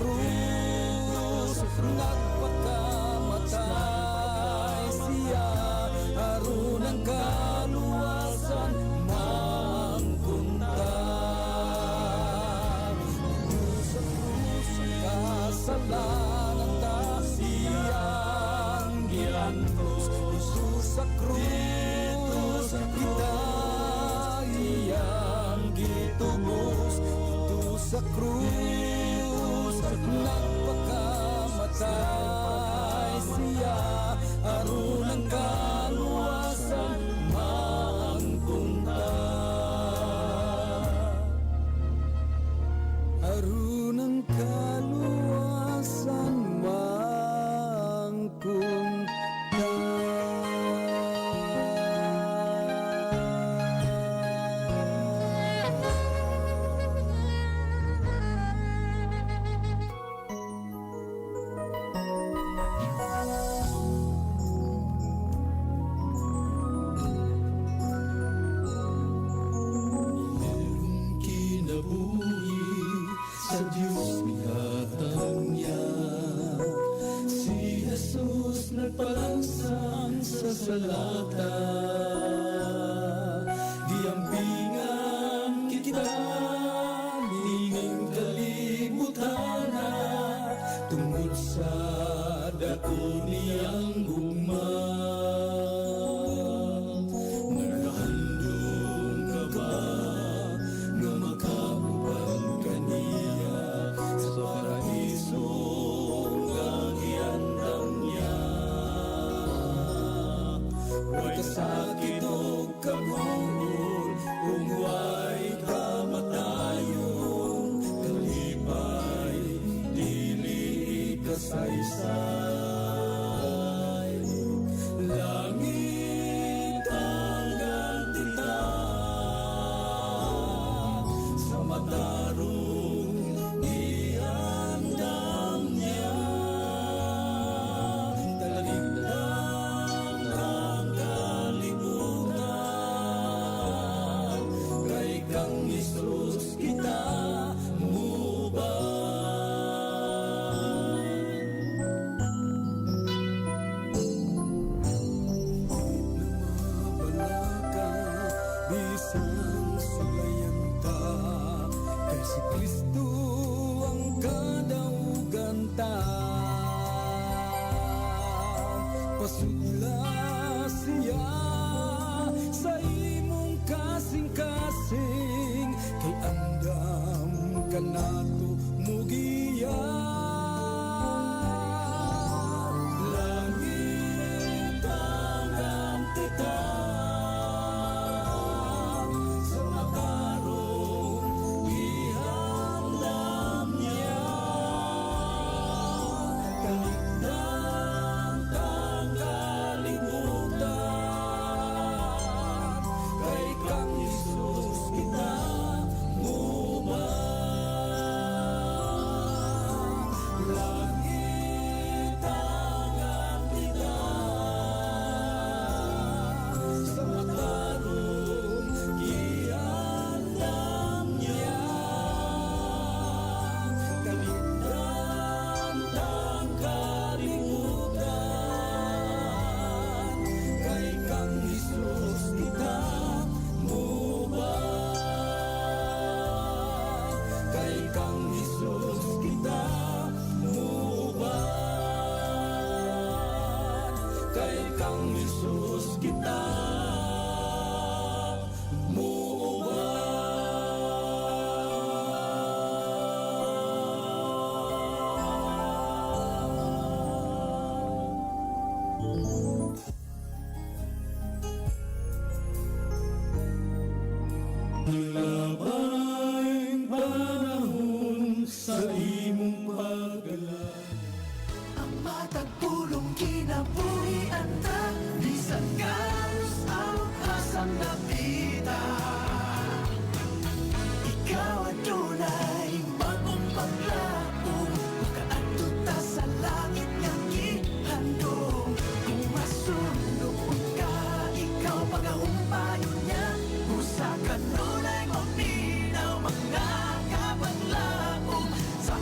krus nagpakamatay siya aron ang kaluwasan mangkunta. Sa krus ang kasalanan ta siyang giantos. Jesus sa krus kita iyang gitubos. Ito sa krus nagpakamatay siya aron ang kaluwasan mangkunta. Aron ang kaluwasan mangkunta. Sa Diyos nihatag niya, si Jesus nagpalangsang sa salata. Diambingan kita ning kalibutan tungod sa dako niyang gugma. Nagahandong ka ba nga makaupang kaniya sa paraiso nga giandam niya? Way kasakit o kaguol kung way kamatayon, kalipay dili kasaysay. Langit ang gantita sa matarong iandam niya. Talikdan ang kalibutan, kay kang Jesus kita mubay. Bisang sulayan ta kay si Kristo ang kadaugan ta. Pasudla siya sa imong kasing-kasing, kay andam ka nato mugiya. Langit ang gantita sa matarong ihandam niya. Talikdan ang kalibutan, kay kang Jesus kita mubay. Langit ang gantita sa matarong iandam niya. Talikdan ang kalibutan, kay kang Jesus kita mubay. Kay kang Jesus kita mubay. Kay kang Jesus kita Labayng panahon sa imong pagala. Ang matagpulong kinabuhian ta, bisan karos ang asang napita. Ikaw adunay bagong paglaong, makaadto ta sa langit nga gihandong. Kung masunog ka, ikaw pagahumpayon niya. Usa kanunay maminaw mga kabanglaong, sa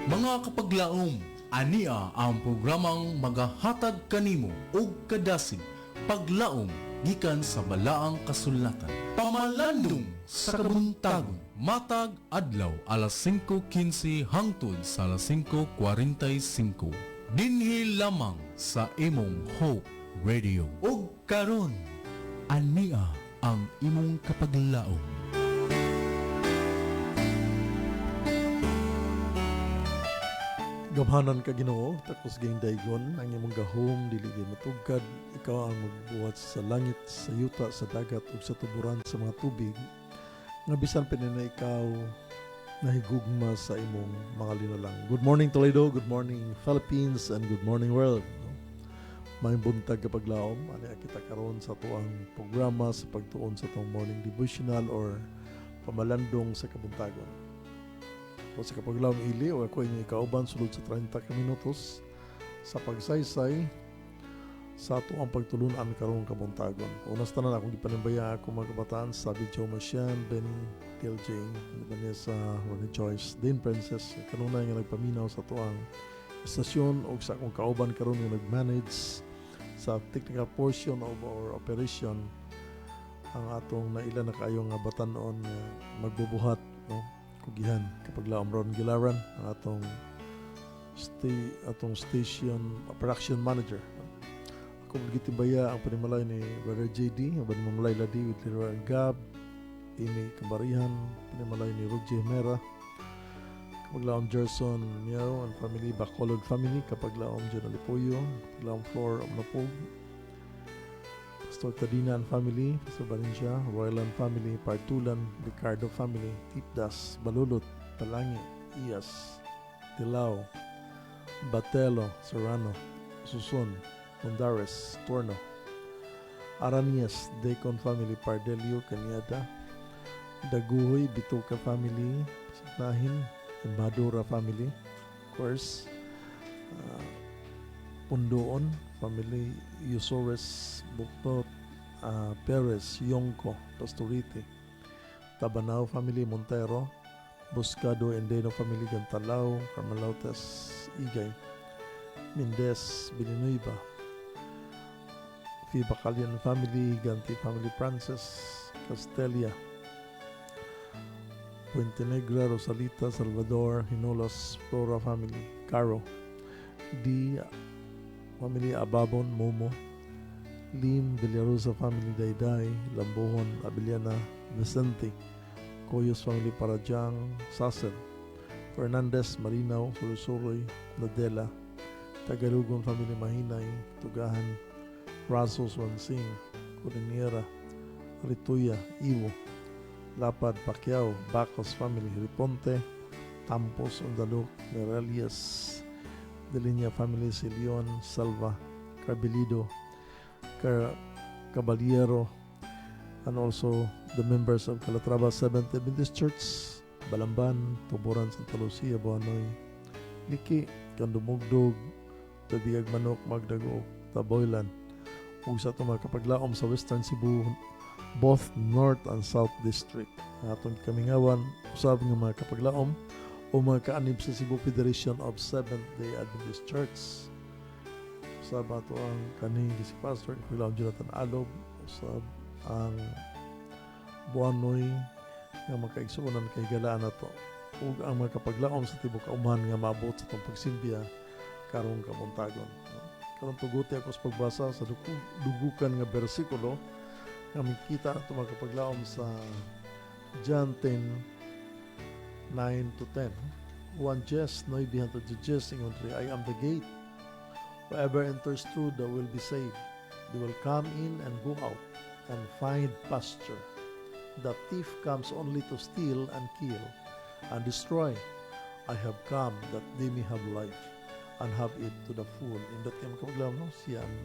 Mga kapaglaom, ania ang programang magahatag kanimo og kadasig paglaom gikan sa balaang kasulatan. Pamalandong sa kabuntagon, matag adlaw alas 5:15 hangtod sa alas 5:45. Dinhi lamang sa imong Hope Radio. Ug karon, ania ang imong kapaglaom. Gamhanan ka Ginoo, takos ging daygon ang imong gahom dili gyud matugkad. Ikaw ang magbuhat sa langit, sa yuta, sa dagat ug sa tuburan sa mga tubig. Nga bisan pa na ikaw nahigugma sa imong mga linalang. Good morning Toledo, good morning Philippines, and good morning world. May buntag kapag laom, ani kita karon sa tuang programa sa pagtuon sa tong morning devotional or pamalandong sa kabuntagon. O sa kapaglaom ili o ako inyong ikauban sulod sa 30 ka minutos sa pagsaysay sa ato ang pagtulunan karong kabuntagon. Unas tanan akong gipanambaya ako mga kabataan sa Joe Masian, Benny TLJ, sa Ronnie Joyce, Dean Princess, kanunay nga nagpaminaw sa tuang estasyon o sa akong kauban karon nga nag-manage sa technical portion of our operation ang atong naila na kayo nga batanon magbubuhat, no? Kugihan kapag laom Ron Gilaran ang atong station production manager. Ako magitimbaya ang panimalay ni Brother JD, ang panimalay ladi with Leroy and Gab, Amy Kambarihan, panimalay ni Roger Mera, kapag laom Gerson Miao and family, Bacolod family, kapag laom John Alipoyo, kapag laom Flor Omnapog, Pastor Tadina and family, Pastor Valencia, Royland family, Partulan, Ricardo family, Tipdas, Balulot, Palangi, Iyas, Tilao, Batelo, Serrano, Susun, Mondares, Torno, Aranias, Deacon family, Pardelio, Cañada, Daguhoy, Bituca family, Nahin, and Madura family, of course, Pundoon family, Yusores, Buktot, Perez, Yongko, Pastorite, Tabanao family, Montero, Buscado, Endeno family, Gantalao, Carmelautes, Igay, Mendez, Bilinuiba, Fibacalian family, Ganti family, Frances, Castelia, Puente Negra, Rosalita, Salvador, Hinolas, Flora family, Caro, D family, Ababon, Momo, Lim, Villarosa family, Dayday, Lambohon, Abiliana, Vicente, Coyos family, Parajang, Sasel, Fernandez, Marinaw, Surusuroy, Nadela, Tagalugon family, Mahinay, Tugahan, Rasos, Wansing, Coriniera, Rituya, Iwo, Lapad, Pacquiao, Bacos family, Riponte, Tampos, Undaluk, Meralias, Delinia family, Silion, Salva, Carbilido, Caballero, and also the members of Calatrava Seventh Adventist Church, Balamban, Tuburan, Santa Lucia, Buanoy, Liki, Kandumugdog, Tabiyag Manok, Magdagog, Taboylan, ug sa itong mga kapaglaom sa Western Cebu, both North and South District. Atong kamingawan, usab ng mga kapaglaom o mga kaanib sa Cebu Federation of Seventh-day Adventist Church. Usab ato ang kaning si Pastor Kuilaw Jonathan Alob, usab ang Buanoy nga makaigsuonan kay galaan nato ug ang mga kapaglaom sa tibok kauman nga maabot sa itong pagsilbiya karong kabuntagon. Karong tuguti ako sa pagbasa sa dugukan nga bersikulo nga makita nato mga kapaglaom sa John 10:9-10. Juan 10:9 to 10 ingon diri, I am the gate. Whoever enters through the will be saved. They will come in and go out and find pasture. The thief comes only to steal and kill and destroy. I have come that they may have life and have it to the full. Indot kayo makapaglaom, no? Siya ang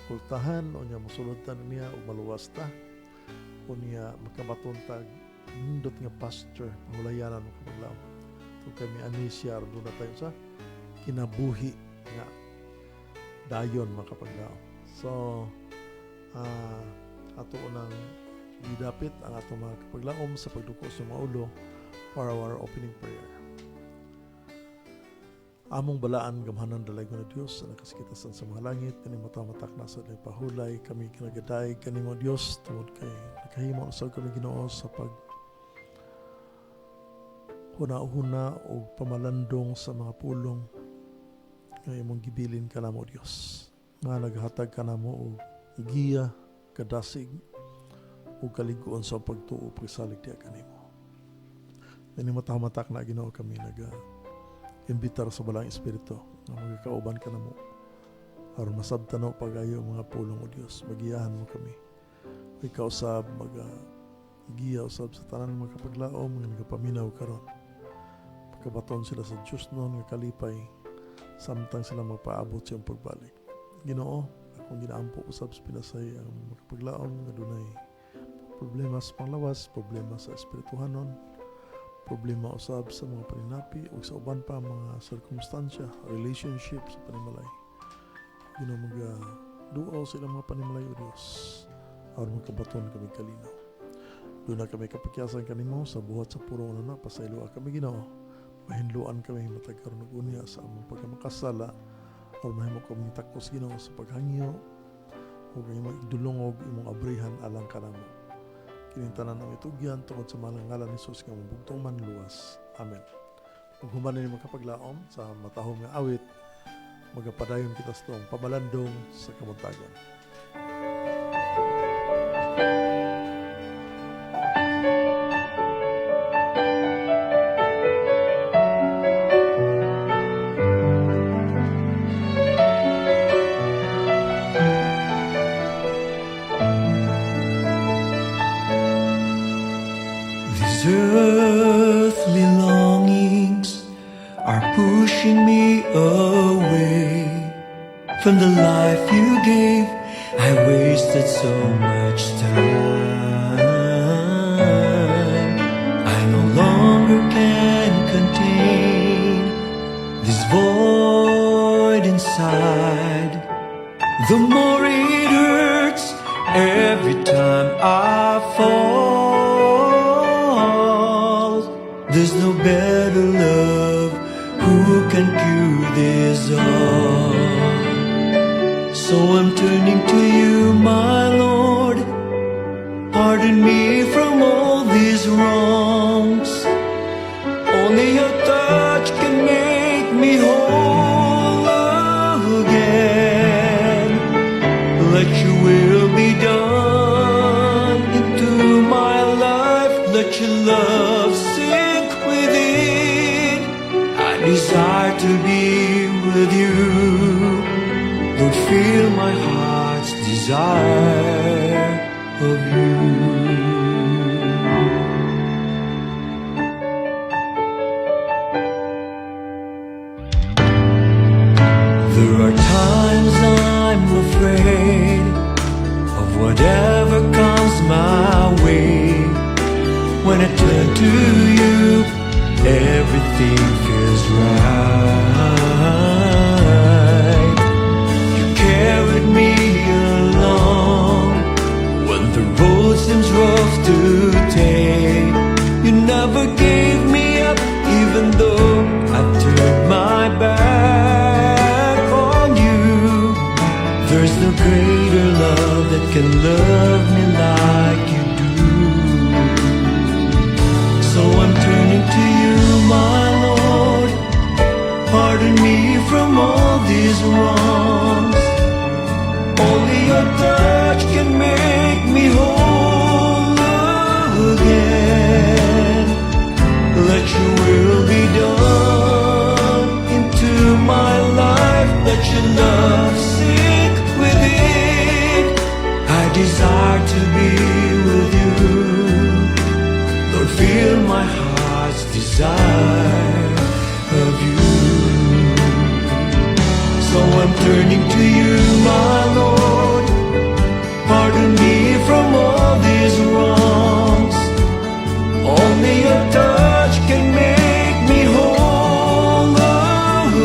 kultahan o niya musulodtan niya o maluwas ta o niya makamatuntag indot nga pasture mahulayanan mo kapaglaom. Ito kami anisya doon na tayo sa kinabuhi nga dayon mga kapaglaom. So ato unang gidapit ang ato mga kapaglaom sa pagduko sa maulo for our opening prayer. Among balaan gamhanan dalaygon na Dios sa nakasikitasan sa mga langit kanimo tamatak na sa pahulay kami kinagaday kanimo Dios tungod kay nakahimo sa kami Ginoo sa pag huna-huna o pamalandong sa mga pulong nga imong gibilin kanamo Dios nga naghatag kanamo og giya kadasig ug kaliguan sa pagtuo pagsalig diha kanimo. Kanimo tamatak na Ginoo kami imbitar sa balang espiritu na magkakauban ka na mo aron masabtan o pagayo mga pulong o Diyos magiyahan mo kami ikaw usab giya usab sa tanan mga kapaglaom nga nagapaminaw karon pagkabaton sila sa Diyos noon nga kalipay samtang sila magpaabot sa iyong pagbalik. Ginoo akong ginaampo usab sa pinasay ang mga kapaglaom nga dunay problema sa panglawas, problema sa espirituhanon, problema usab sa mga paninapi o sa uban pa mga circumstansya, relationship sa panimalay. Ginoo duaw sila mga panimalay o Dios aron magkabaton kami kalinaw. Doon na kami kapakyasan kanimo sa buhat sa puro na pasayloa kami Ginoo. Mahinluan kami matag karon og unya sa among pagkamakasala aron mahimo kami takos Ginoo sa paghangyo ug imong igdulong og imong abrihan alang kanamo. Kinintanan ang itugyan tungod sa ngalan ni Jesus nga mabugtong man luwas. Amen. Kung humanan ni magkapaglaom sa matahong nga awit, magapadayon kita sa itong pabalandong sa kamuntagon. Earthly longings are pushing me away from the life you gave. I wasted so much time. I no longer can contain this void inside. The more it hurts every time I fall. There's no better love who can cure this all. So I'm turning to you, my Lord. Pardon me from all these wrongs. Only your touch can make me whole again. Let your will be done into my life. Let your love sink within. I desire to be with you. Lord, feel my heart's desire of you. There are times I'm afraid of whatever comes my way. When I turn to you, everything feels right. You carried me along when the road seems rough to take. You never gave me up, even though I turned my back on you. There's no greater love that can love me like you do. So I'm turning to you, my Lord. Pardon me from all these wrongs. Only your touch can make me whole again. Let your will be done into my life. Let your love sink within. I desire to be with you. Lord, feel my heart's desire of you. So I'm turning to you, my Lord. Pardon me from all these wrongs. Only your touch can make me whole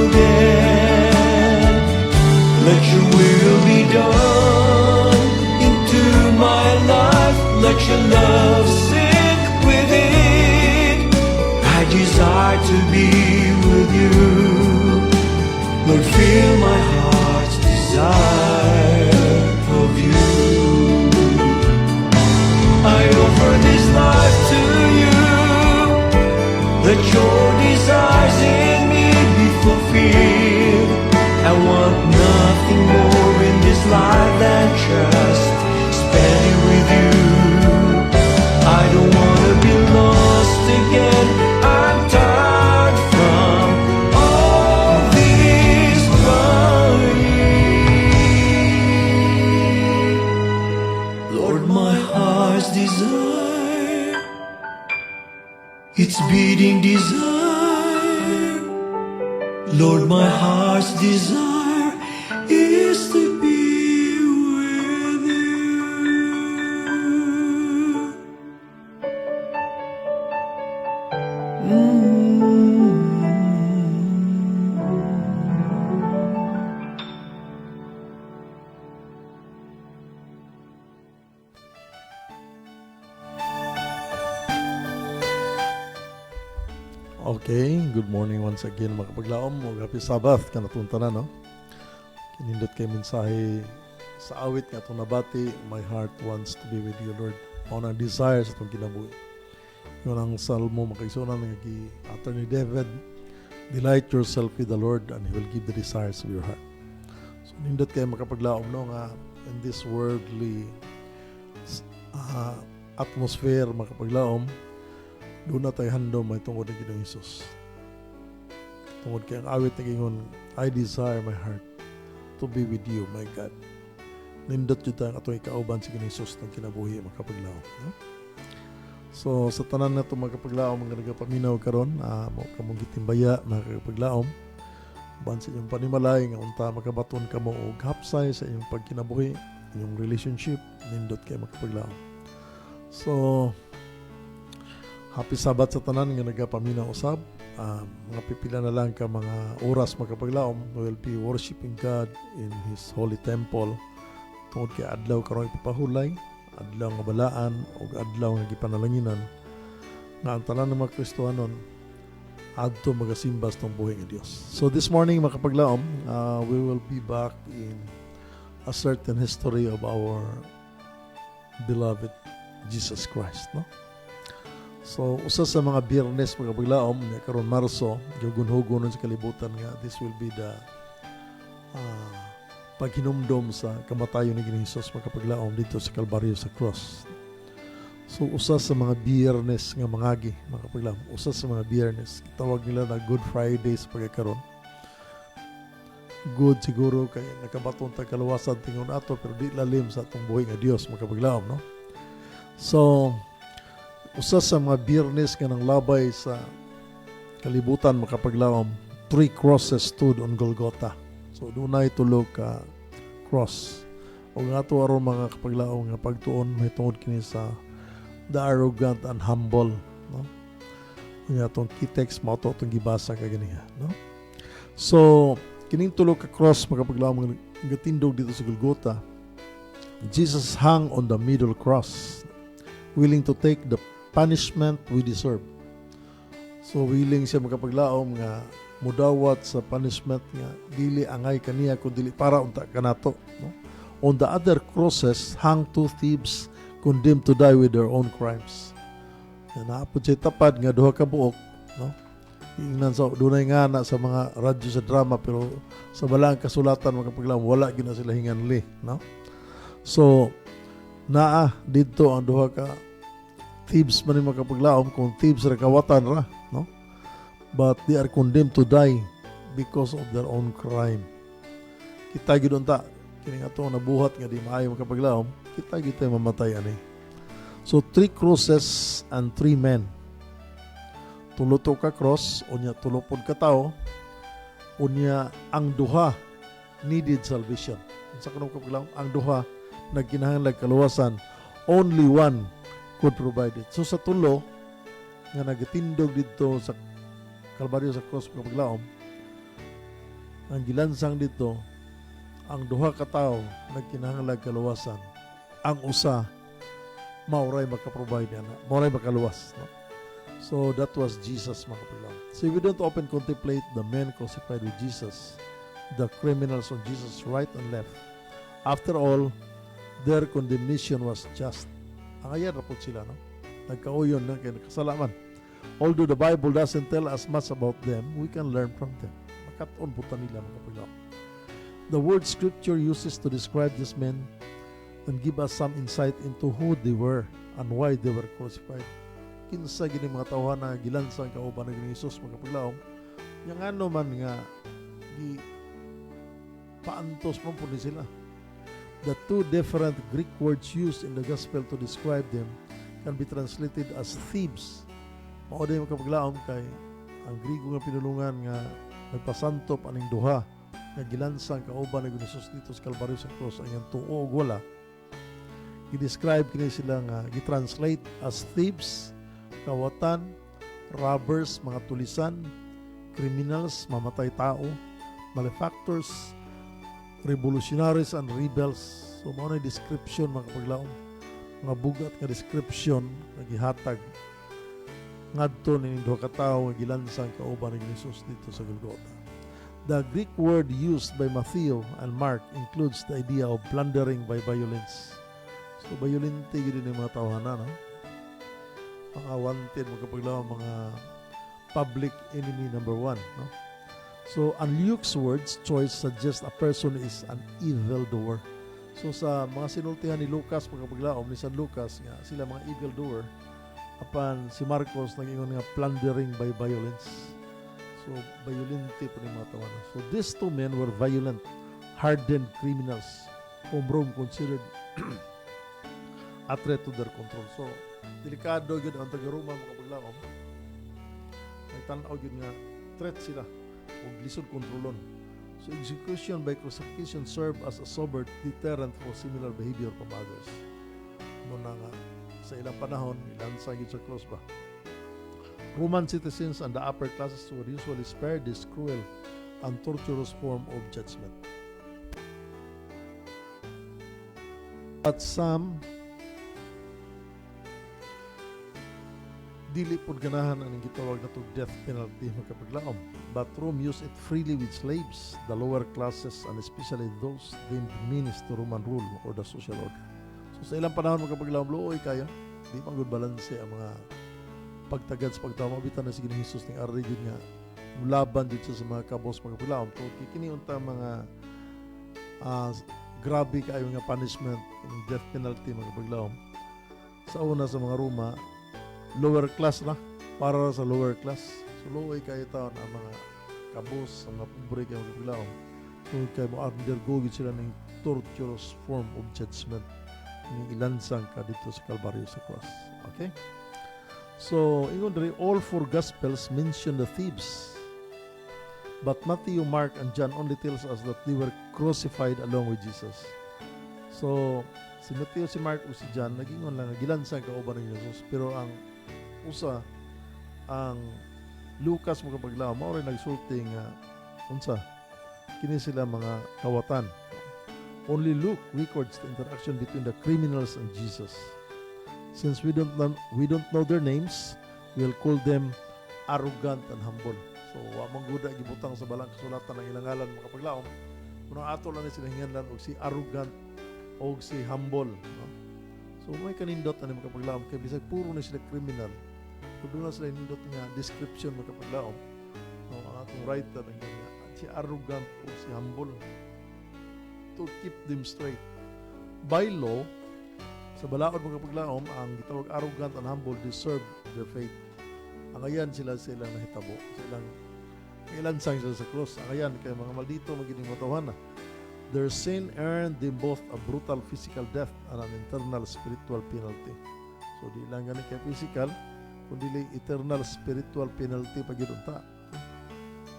again. Let your will be done into my life. Let your love sink within. I desire to be with you. Lord, fill my heart's desire of you. I offer this life to you. Let your desires in me be fulfilled. I want nothing more in this life than just spending with you. I don't want to be lost again. I'm tired from all this running. Lord, my heart's desire, it's beating desire. Lord, my heart's desire is to be with Okay, good morning once again mga kapaglaom. Happy Sabbath ka natunta na, no? Kinindot kay mensahe sa awit nga itong nabati, my heart wants to be with you, Lord. Mao na desire sa itong kinabuhi. Yun ang salmo makaisunan nga gi-utter ni David. Delight yourself with the Lord and He will give the desires of your heart. So nindot kay makapaglaom, no, nga in this worldly atmosphere makapaglaom, doon na tayo handom may tungkol ng Ginoong Hesus. Tungkol kay ang awit na gingon, I desire my heart to be with you, my God. Nindot yun tayo atong ikauban sa Ginoong Hesus ng kinabuhi makapaglaom. No? So sa tanan na ito makapaglaom, mga nagapaminaw karon, kamong gitimbaya makapaglaom, ban sa inyong panimalay, nga unta makabaton ka mo o hapsay sa inyong pagkinabuhi, inyong relationship, nindot kayo makapaglaom. So, happy Sabbath sa tanan nga nagapaminaw usab. Mga pipila na lang ka mga oras makapaglaom, we will be worshiping God in His holy temple. Tungod kay adlaw karon ipapahulay, adlaw nga balaan o adlaw nga gipanalanginan nga ang tanan ng mga Kristohanon adto magasimba sa buhay nga Dios. So this morning makapaglaom, we will be back in a certain history of our beloved Jesus Christ, no? So, usa sa mga Biyernes mga paglaom, karon Marso, gugunhugon sa kalibutan nga this will be the paghinumdom sa kamatayon ni Ginoong Hesus mga paglaom dito sa Kalbaryo sa cross. So, usa sa mga Biyernes nga mangagi mga paglaom, usa sa mga Biyernes, tawag nila na Good Friday sa pagkakaroon. Good siguro kay nakabaton ta kaluwasan tingon ato pero di lalim sa atong buhay nga Dios mga paglaom, no? So, usa sa mga Biyernes nga nang labay sa kalibutan makapaglaom, 3 crosses stood on Golgotha. So dunay tulo ka cross. O nga to aron mga kapaglaom nga pagtuon may tungod kini sa the arrogant and humble, no? Nga tong key text mo to itong gibasa ka ganiha, no? So kining tulo ka cross makapaglaom nga tindog dito sa Golgotha, Jesus hung on the middle cross, willing to take the punishment we deserve. So willing siya makapaglaom nga mudawat sa punishment nga dili angay kaniya kundi para unta kanato, no? On the other crosses hang 2 thieves condemned to die with their own crimes. Naapod siya tapad nga duha ka buok, no? Ingnan sa dunay nga na sa mga radyo sa drama pero sa balang kasulatan makapaglaom wala gyud na sila hinganli, no? So naa didto ang duha ka thieves man yung makapaglaom, kung thieves ra kawatan ra, no? But they are condemned to die because of their own crime. Kita gyud unta kini ato nabuhat nga di maayo makapaglaom, kita gyud tay mamatay ani. So 3 crosses and 3 men. Tulo to ka cross, unya tulo pod ka tawo, unya ang duha needed salvation. Unsa kanang kapaglaom, ang duha nagkinahanglan kaluwasan, only one could provide it. So sa tulo nga nagatindog dito sa Kalbaryo sa cross paglaom, ang gilansang dito ang duha ka tawo nagkinahanglan kaluwasan. Ang usa mauray maka-provide ana, mauray makaluwas, no? So that was Jesus mga kapaglaom. So if we don't often contemplate the men crucified with Jesus, the criminals on Jesus' right and left. After all, their condemnation was just. Ang ayan rapod sila, no? Nagkauyon na kaya kasalaman. Although the Bible doesn't tell us much about them, we can learn from them. Makaton po nila mga kapatid. The word scripture uses to describe these men and give us some insight into who they were and why they were crucified. Kinsa gini mga tawhan na gilansang kauban ng Jesus mga kapaglaom, yang ano man nga gi paantos man po ni sila. The two different Greek words used in the gospel to describe them can be translated as thieves. Mao day mga kapaglaom kay ang Griego nga pinulungan nga nagpasantop aning duha nga gilansang kauban ng Jesus dito sa Kalbaryo sa cross ang iyang tuo ug wala. I-describe kini sila nga gi-translate as thieves, kawatan, robbers, mga tulisan, criminals, mamatay tao, malefactors, revolutionaries and rebels. So mao na description mga kapaglaom, mga bugat nga description nga gihatag ngadto ni duha ka tawo nga gilansang kauban ni Jesus dito sa Golgotha. The Greek word used by Matthew and Mark includes the idea of plundering by violence. So violente yun yung mga tawanan, no? Mga wanted, magkapaglaw, mga public enemy number 1, no? So, and Luke's words choice suggests a person is an evildoer. So, sa mga sinultihan ni Lucas, magkapaglaw, ni San Lucas, nga, sila mga evildoer, apan si Marcos nag-ingon nga plundering by violence. So, violente po yung mga tawanan. So, these two men were violent, hardened criminals, whom Rome considered a threat to their control. So, delikado yun ang taga-Roma mga kapaglaom. May tanaw yun nga threat sila o lisod kontrolon. So, execution by crucifixion served as a sober deterrent for similar behavior from others. Muna nga, sa ilang panahon, ilansang yun sa cross ba? Roman citizens and the upper classes were usually spared this cruel and torturous form of judgment. But some dili pod ganahan ang gitawag na death penalty makapaglaom. But Rome used it freely with slaves, the lower classes, and especially those deemed means to Roman rule or the social order. So sa ilang panahon makapaglaom, looy kayo, di man good balance ang mga pagtagad sa pagtawa. Mabitan na sige ni Jesus ng ari yun nga, laban dito sa mga kabos makapaglaom. So kikiniunta mga grabe kayo nga punishment, death penalty makapaglaom. Sa una sa mga Roma, lower class na, para sa lower class. So, low ay kayo taon ang mga kabos, ang mga pobre kayo magpaglaom. So, kayo mo-undergo sila ng torturous form of judgment. Yung ilansang ka dito sa Kalbaryo sa cross. Okay? So, ingon diri, all four Gospels mention the thieves. But Matthew, Mark, and John only tells us that they were crucified along with Jesus. So, si Matthew, si Mark, o si John, nag-ingon lang, gilansang kauban ng Jesus. Pero ang usa ang Lucas mga paglaom mao ray nagsulti nga unsa kini sila mga kawatan. Only Luke records the interaction between the criminals and Jesus. Since we don't know their names, we'll call them arrogant and humble. So wa man gud gibutang sa balang kasulatan ng ilang ngalan mga paglaom. Kuno ato lang ni sila hinganlan og si arrogant og si humble, no? So may kanindot ani mga paglaom kay bisag puro na sila criminal. Kung na sila nindot nga description mga kapaglaom, no, ang atong writer nga si arrogant o si humble, to keep them straight. By law, sa balaod mga kapaglaom, ang gitawag arrogant and humble deserve their fate. Ang ayan sila nahitabo, silang ilansang sila sa cross. Ang ayan kay mga maldito magining matawanan. Their sin earned them both a brutal physical death and an eternal spiritual penalty. So di lang gani kay physical, kundi eternal spiritual penalty pag yun ta.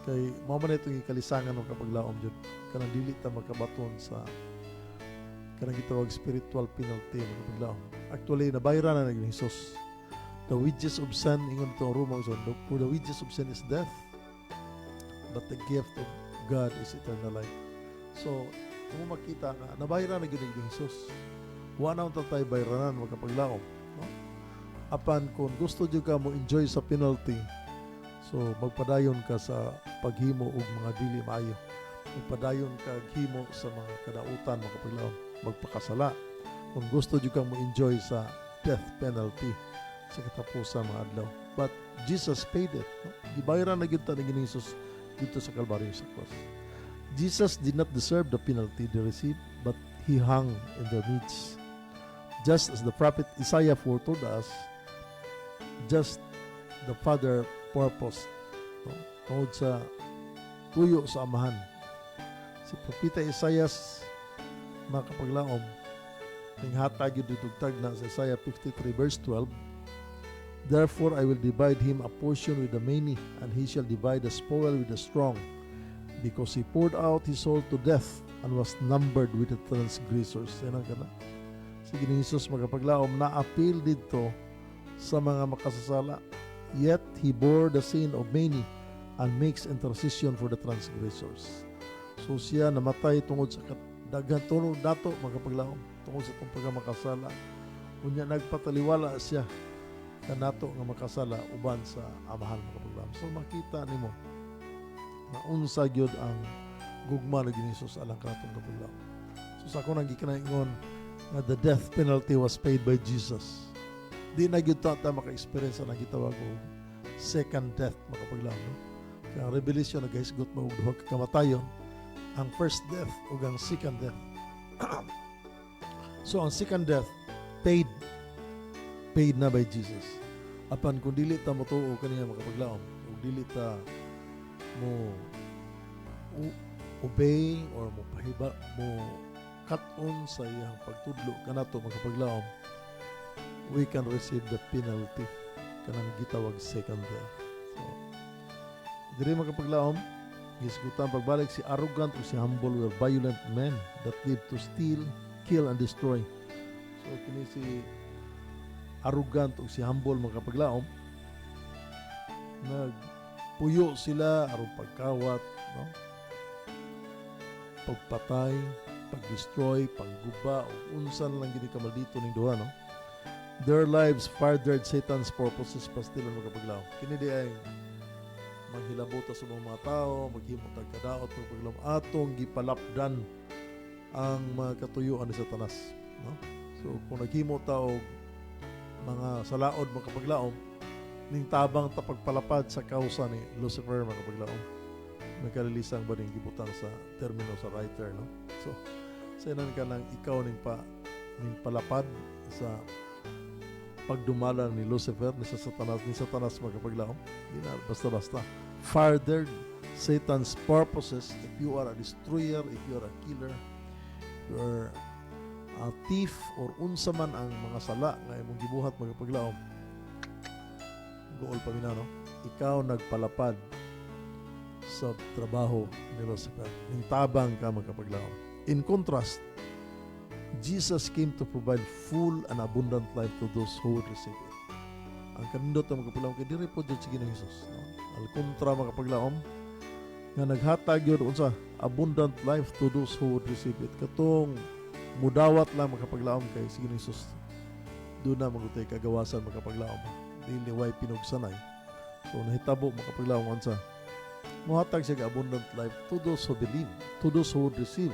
Kay mao man itong ikalisangan ng kapaglaom jud kanang dili ta magkabaton sa kanang gitawag spiritual penalty ng kapaglaom. Actually nabayran na ni Jesus. The wages of sin, ingon to Roma uson, for the wages of sin is death, but the gift of God is eternal life. So kung makita nga nabayran na gyud ni Jesus, wa na unta tay bayranan magkapaglaom. Apan kung gusto nyo ka mo enjoy sa penalty, so magpadayon ka sa paghimo og mga dili maayo. magpadayon kag himo sa mga kadautan mga kapaglaom, magpakasala kung gusto jud kang mo-enjoy sa death penalty sa katapusan mga adlaw. But Jesus paid it. No? Gibayaran na gyud ta ni Jesus dito sa Kalbaryo sa cross. Jesus did not deserve the penalty they received, but he hung in their midst. Just as the prophet Isaiah foretold us, just the Father purpose, no? Tungod sa tuyo sa amahan. Si Propeta Isaias, mga kapaglaom, ninghatag yun ditugtag na sa Isaiah 53 verse 12, therefore I will divide him a portion with the many, and he shall divide the spoil with the strong, because he poured out his soul to death and was numbered with the transgressors. Yan ang kana. Sige ni Jesus magapaglaom na appeal dito sa mga makasasala. Yet he bore the sin of many and makes intercession for the transgressors. So siya namatay tungod sa daghan tunod dato magapaglaom tungod sa itong pagkamakasala. Unya nagpataliwala siya kanato nga makasala uban sa amahan magapaglaom. So makita nimo na unsa gyud ang gugma ni Jesus alang kanatong kapaglaom. So sa ako nang gikanaingon nga the death penalty was paid by Jesus. Di na gyud ta maka-experience na gitawag og second death makapaglaom, no? Kaya ang Revelation nagahisgot mo og duha ka kamatayon, ang first death ug ang second death. So ang second death paid na by Jesus. Apan kung dili ta motuo kaniya makapaglaom ug dili ta mo obey or mo pahiba mo cut-on sa iyang pagtudlo kanato makapaglaom, we can receive the penalty kanang gitawag second death. So diri makapaglaom gisgutan pagbalik si arrogant o si humble were violent men that live to steal, kill and destroy. So kini si arrogant o si humble makapaglaom nagpuyo sila aron pagkawat, no? Pagpatay, pag-destroy, pagguba o unsan lang gini kamal dito ning duha, no? Their lives furthered Satan's purposes pastilan magapaglaom. Kini di ay manghilabota sa mga tao, maghimot ang kadaot magapaglaom atong gipalapdan ang mga katuyuan ni Satanas, no? So kung naghimo ta og mga salaod makapaglaom ning tabang ta pagpalapad sa kausa ni Lucifer makapaglaom, nagkalilisang ba ning gibutang sa termino sa writer, no? So sanan ka nang ikaw ning palapad sa pagdumala ni Lucifer ni Satanas magapaglaom, di na basta-basta. Furthered Satan's purposes. If you are a destroyer, if you are a killer, you are a thief or unsa man ang mga sala nga imong gibuhat magapaglaom, gool pa mina, no? Ikaw nagpalapad sa trabaho ni Lucifer, ning tabang ka magapaglaom. In contrast, Jesus came to provide full and abundant life to those who would receive it. Ang kanindot na magapaglaom kay diri po jud si Ginoong Hesus, no? Al kontra makapaglaom nga naghatag yun unsa abundant life to those who would receive it. Katong mudawat lang makapaglaom kay si Ginoong Hesus, doon na magutay kagawasan makapaglaom, dili way pinugsanay. So nahitabo makapaglaom unsa mohatag siya abundant life to those who believe, to those who would receive.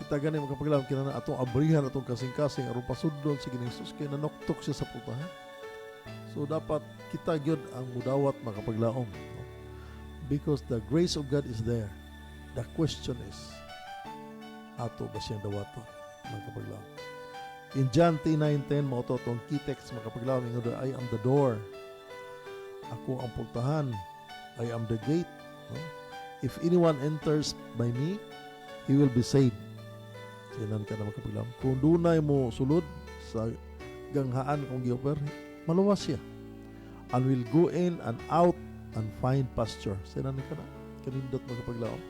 Kita gani makapaglaom kinana atong abrihan atong kasing-kasing aron pasudlon si Ginoong Hesus kay nanoktok siya sa putahan. So dapat kita gyud ang mudawat makapaglaom, no? Because the grace of God is there. The question is, ato ba siyang dawaton makapaglaom? In John 10:9-10 mao to tong key text makapaglaom ingon, I am the door. Ako ang pultahan. I am the gate, no? If anyone enters by me, he will be saved. Sinan ka na makapaglaom. Kung dunay mo sulod sa ganghaan kung gioper, maluwas siya. And will go in and out and find pasture. Sinan ka na. Kanindot makapaglaom.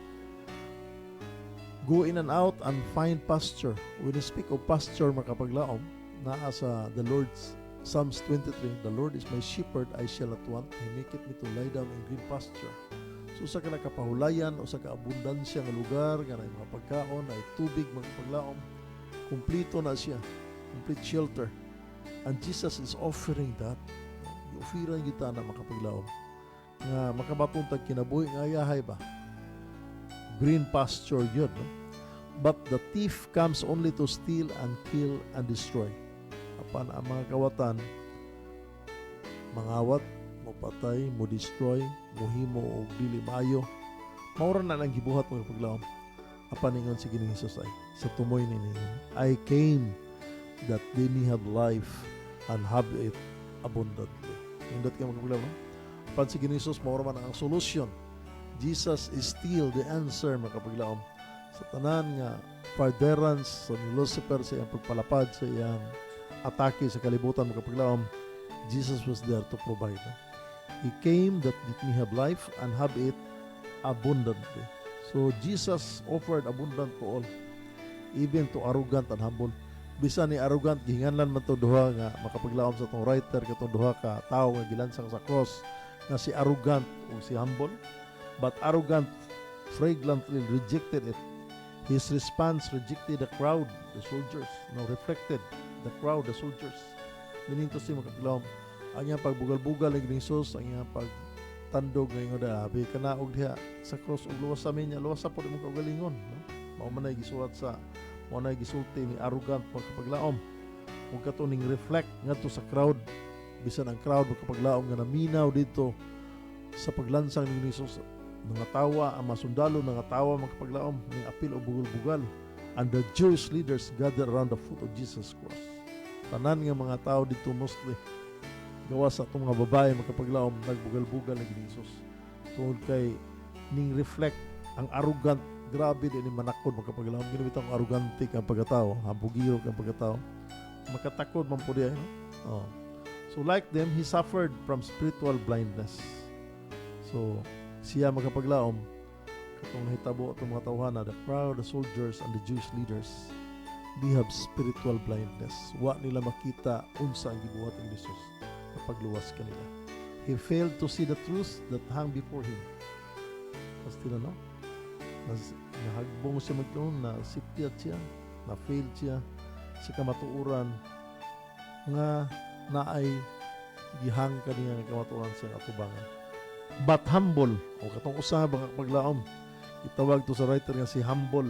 Go in and out and find pasture. When you speak of pasture makapaglaom, naa sa the Lord's Psalms 23, the Lord is my shepherd, I shall not want. He maketh me to lie down in green pasture. So sa kanakapahulayan o sa kaabundansya ng lugar, kanay mga pagkaon, ay tubig magpaglaom, kumplito na siya, complete shelter. And Jesus is offering that. I-offeran kita na makapaglaom. Nga makabatong tag kinabuhi nga yahay ba? green pasture yun. No? But the thief comes only to steal and kill and destroy. Apan ang mga kawatan, mangawat, mapatay, mo destroy, mohimo o dili maayo. Maura na lang gibuhat mga paglaom. Apan ingon si Ginoong Hesus ay sa tumoy ni I came that they may have life and have it abundantly. Indot ka mga paglaom. Apan si Ginoong Hesus maura man ang solution. Jesus is still the answer mga paglaom. Sa tanan nga furtherance sa ni Lucifer sa iyang pagpalapad sa iyang atake sa kalibutan mga paglaom, Jesus was there to provide. He came that we may have life and have it abundantly. So Jesus offered abundant to all, even to arrogant and humble. Bisan ni arrogant gihinganlan man to duha nga makapaglaom sa tong writer katong duha ka tawo nga gilansang sa cross nga si arrogant o si humble. But arrogant fragrantly rejected it. His response rejected the crowd, the soldiers. No, reflected the crowd, the soldiers. Meaning to say makapaglaom, ang iyang pagbugal-bugal ng Hesus, ang iyang pagtandog ng abi kanaog diha sa cross ug luwas sa minya, luwas sa pud mo kaugalingon, no? Mao man ay gisulat sa mao na gisulti ni arrogant makapaglaom. Ug kato ning reflect ngadto sa crowd, bisan ang crowd makapaglaom nga naminaw dito sa paglansang ni Hesus. Nangatawa ang mga sundalo, nangatawa makapaglaom ning apil o bugol-bugal. And the Jewish leaders gathered around the foot of Jesus' cross. Tanan nga mga tao dito mostly gawa sa itong mga babae makapaglaom nagbugal-bugal ng Jesus. Tungod kay ning reflect ang arrogant, grabe din ni manakod makapaglaom. Ginamit ang arrogante kang pagkatao, hambugiro kang pagkatao. Makatakod man po diya. No? Oh. So like them, he suffered from spiritual blindness. So siya makapaglaom katong hitabo itong mga tawhana, the crowd, the soldiers, and the Jewish leaders, they have spiritual blindness. Wa nila makita unsa ang gibuhat ng Jesus kapag luwas kanila. He failed to see the truth that hung before him. Pastila, no? Nahagbong siya magkaroon, na sipyat siya, na failed siya sa kamatuuran nga naay gihang kaniya ng kamatuuran sa atubangan. But humble, o katong usaha bang paglaom, itawag to sa writer nga si humble,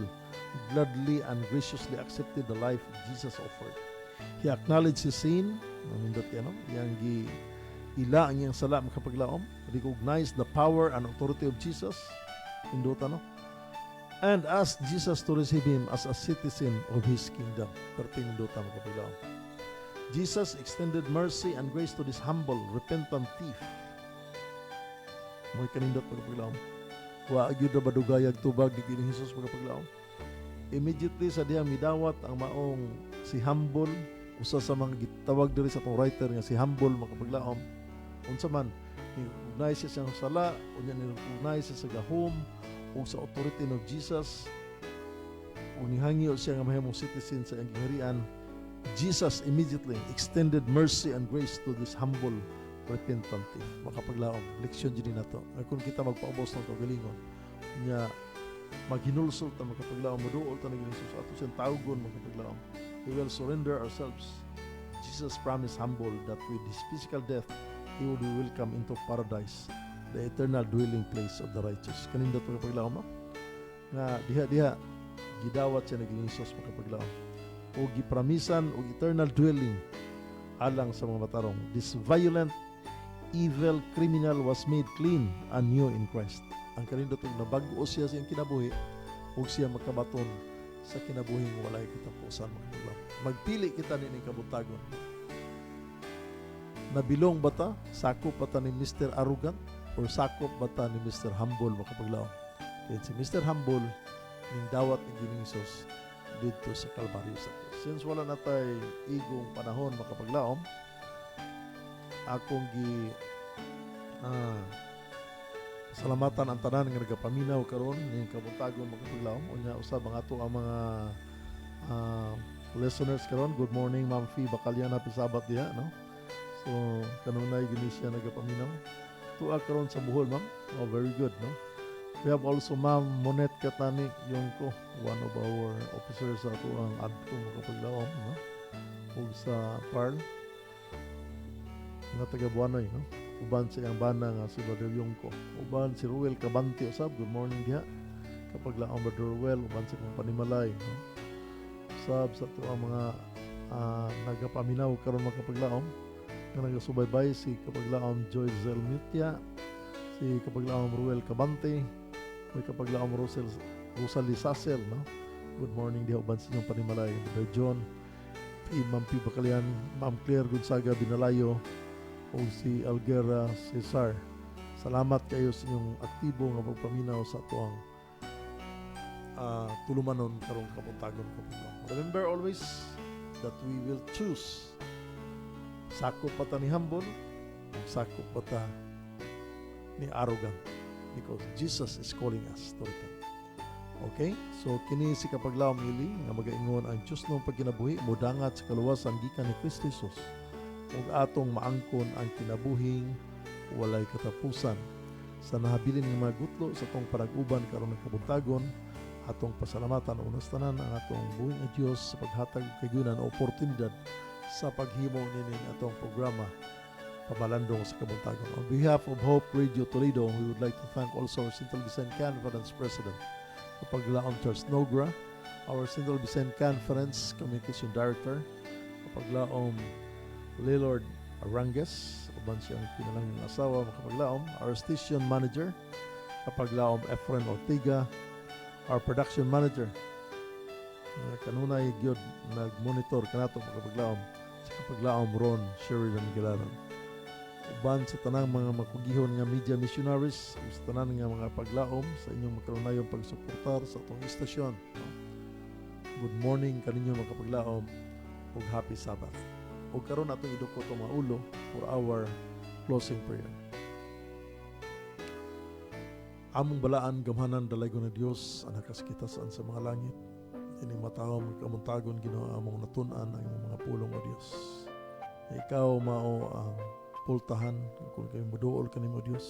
gladly and graciously accepted the life Jesus offered. He acknowledged his sin, namindot yan, yang ila ang iyang sala makapaglaom, recognized the power and authority of Jesus, indota, no? And asked Jesus to receive him as a citizen of his kingdom. Perting indota makapaglaom. Jesus extended mercy and grace to this humble, repentant thief. Mo'y kanindot magpaglaom. Wa agyud na badugayag tubag di Ginoong Hesus magpaglaom. Immediately sa diha midawat ang maong si humble, usa sa mga gitawag diri sa tong writer nga si humble makapaglaom. Unsa man ni-recognize siya siyang sala, unya ni-recognize siya sa gahom o sa authority of Jesus. O nihangyo siya nga mahimong citizen sa iyang gingharian. Jesus immediately extended mercy and grace to this humble repentant thief. Makapaglaom. Leksyon din na to. Kung kita magpaubos ng kagalingon, niya maghinulsol ta makapaglaom, maduol ta na Ginoong Hesus ato siyang tawgon makapaglaom. We will surrender ourselves. Jesus promised humble that with his physical death, he would be welcome into paradise, the eternal dwelling place of the righteous. Kanindot makapaglaom, no? Nga diha-diha, gidawat siya na Ginoong Hesus makapaglaom. O gipramisan o eternal dwelling alang sa mga matarong. This violent evil criminal was made clean and new in Christ. Ang kanindot na bago siya sa iyang kinabuhi o siya magkabaton sa kinabuhing walay katapusan. Magpili kita ni kabutagon. Nabilong ba ta? Sakop ba ta ni Mr. Arrogant or sakop ba ta ni Mr. Humble makapaglaom? Kaya si Mr. Humble ning dawat ni Ginoong Hesus dito sa Kalbaryo sa Cruz. Since wala na tayo igong panahon makapaglaom, akong salamatan ang tanan nga nagapaminaw karon ning kabutagon makapaglaom. Unya usab ang ato ang mga listeners karon. Good morning Ma'am Fee Bacalian, happy Sabat diha, no? So kanunay gini siya nagapaminaw. Tuwa karon sa Bohol, ma'am. Oh, very good, no? We have also Ma'am Monet Katani Yongko, one of our officers sa ato ang adto makapaglaom, no? Ug sa Parl nga taga Buanoy, no? Uban sa iyang bana nga si Brother Yongko. Uban si Ruel Cabante usab. Good morning diha. kapaglaom Brother Ruel uban sa kong panimalay, no? Sab sa to ang mga nagapaminaw karon makapaglaom nga nagasubaybay si kapaglaom Joy Zelmutia, si kapaglaom Ruel Cabante, may kapaglaom Rosalie Sasel, no? Good morning diha uban sa inyong panimalay, Brother John, Ma'am P. Bacalian, Ma'am Claire Gonzaga Binalayo, o si Alguera Cesar. Salamat kayo sa inyong aktibo nga pagpaminaw sa tuang tulumanon karong kapuntagon kapaglaom. Remember always that we will choose sakop pa ta ni humble, sakop pa ta ni arrogant, because Jesus is calling us to repent. Okay? So kini si kapaglaom ili nga magaingon ang Dios ng pagkinabuhi modangat sa kaluwasan gikan ni Kristo Jesus ug atong maangkon ang kinabuhing walay katapusan. Sa nahabilin nga mga gutlo sa atong panag-uban karon ng kabuntagon, atong pasalamatan unas tanan ang atong buhing nga Dios sa paghatag og kayunan o oportunidad sa paghimo nining atong programa Pamalandong sa Kabuntagon. On behalf of Hope Radio Toledo, we would like to thank also our Central Vicente Conference President, Kapaglaom Charles Nogra, our Central Vicente Conference Communication Director, Kapaglaom Lilord Arangues, uban siyang pinalangin asawa, Kapaglaom, our Station Manager, Kapaglaom Efren Ortiga, our Production Manager, kanunay gyud nag-monitor kanato Kapaglaom, sa Kapaglaom Ron Sheridan Gilanon. Uban sa tanang mga makugihon nga media missionaries, sa tanang nga mga paglaom sa inyong makarunayong pagsuportar sa atong istasyon. Good morning kaninyo mga kapaglaom ug happy Sabbath. Ug karon atong idukot ang mga ulo for our closing prayer. Among balaan gamhanan dalaygon ni Dios anak kita saan sa mga langit. Ini mataw magkamuntagon Ginoo among natun-an ang imong mga pulong o Dios. Ikaw mao ang pultahan kung kami muduol kanimo Dios,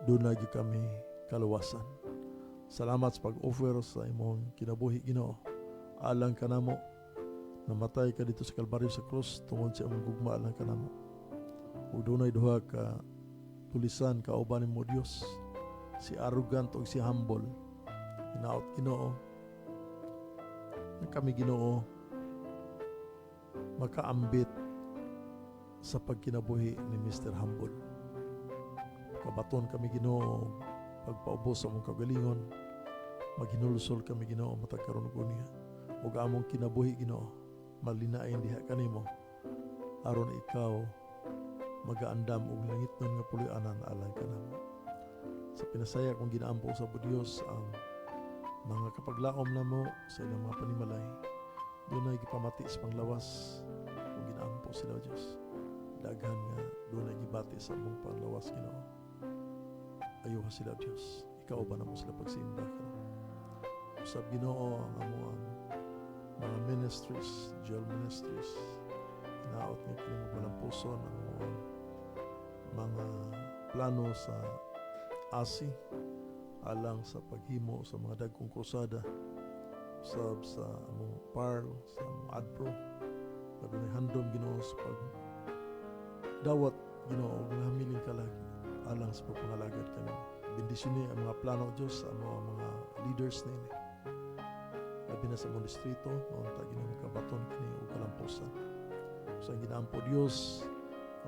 doon lagi kami kaluwasan. Salamat sa pag-offer sa imong kinabuhi Ginoo. Alang kanamo, namatay ka dito sa Kalbaryo sa krus tungod sa imong gugma alang kanamo. Ug dunay duha ka tulisan kauban nimo Dios, si arrogant ug si humble. Hinaot Ginoo, na kami Ginoo makaambit sa pagkinabuhi ni Mr. Humble. Kabaton kami Ginoo pagpaubos sa mong kagalingon, maghinulusol kami Ginoo matag karon ug unya. Ug among kinabuhi Ginoo malinain diha kanimo aron ikaw magaandam og langitnon nga puloy-anan alang kanamo. Sa pinasaya kong ginaampo sa Dios ang mga kapaglaom namo sa ilang mga panimalay, dunay gipamati sa panglawas kung ginaampo sila Dios. Daghan nga dunay gibati sa among panglawas Ginoo. Ayuha sila Dios. Ikaw ba namo sila pagsimba karon. Usab Ginoo ang among mga ministries, jail ministries. Inaot nga kini mabalampuson ang mga plano sa ASI alang sa paghimo sa mga dagkong krusada usab sa among PARL, sa among ADPRO. Adunay handom Ginoo sa dawat Ginoo ug nahamiling kalag alang sa pagpangalagad kanimo. Bendisyon ang mga plano Dios sa mga leaders nini. Labi na sa among distrito, mao ta Ginoo makabaton kini og kalampusan. Sa ginaampo Dios,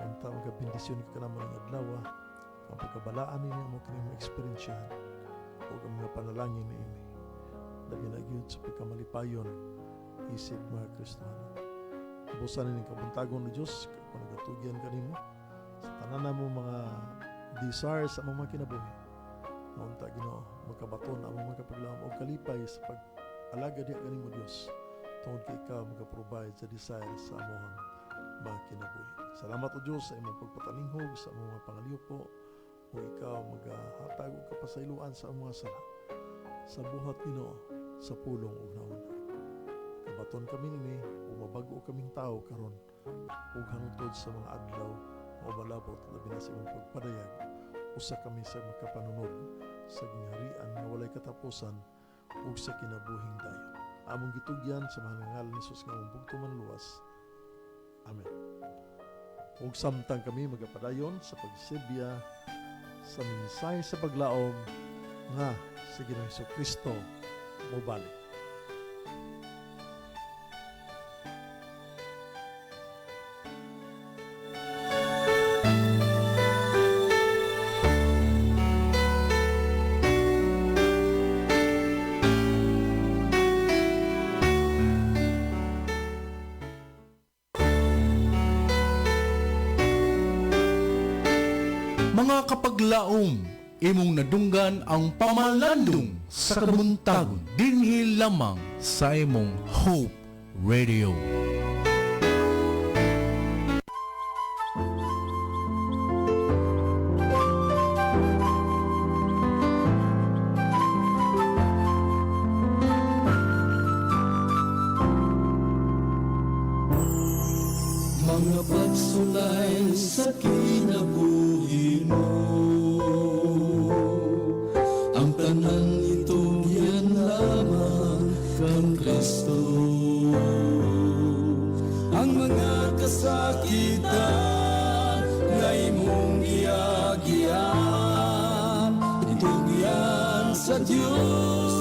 ang ta magabendisyon ka kanamo ning adlaw, ang pagkabalaan nini mo kini ma-experiensyahan ug ang mga panalangin niini. Labi na gyud sa pagkamalipayon isip mga Kristiyano. Busan ning kabuntagon ni Dios kung nagatugyan kanimo sa tanan mo mga desires sa mga kinabuhi. Naunta Ginoo makabaton ang mga kapaglaom og kalipay sa pag-alaga diha kanimo Dios. Tungod kay ikaw magaprovide sa desires sa among mga kinabuhi. Salamat o Dios sa imong pagpatalinghog sa among mga pangaliupo o ikaw magahatag og kapasayloan sa among mga sala. Sa buhat Ginoo sa pulong ug nauna. Kabaton kami nini o mabago kaming tao karon ug hangtod sa mga adlaw o malabot labi na sa imong pagpadayag usa kami sa makapanunod sa gingharian nga walay katapusan ug sa kinabuhing dayon. Among gitugyan sa mga ngalan ni Jesus nga among bugtuman luwas. Amen. Ug samtang kami magapadayon sa pagsibya sa mensahe sa paglaom nga si Ginoong Hesukristo mobalik. Mga kapaglaom, imong nadunggan ang pamalandong sa kabuntagon dinhi lamang sa imong Hope Radio. Mga pagsulay sa kinabuhi mo, ang tanan itong yan lamang kang Kristo. Ang mga kasakitan na imong giyagian, itong yan sa Diyos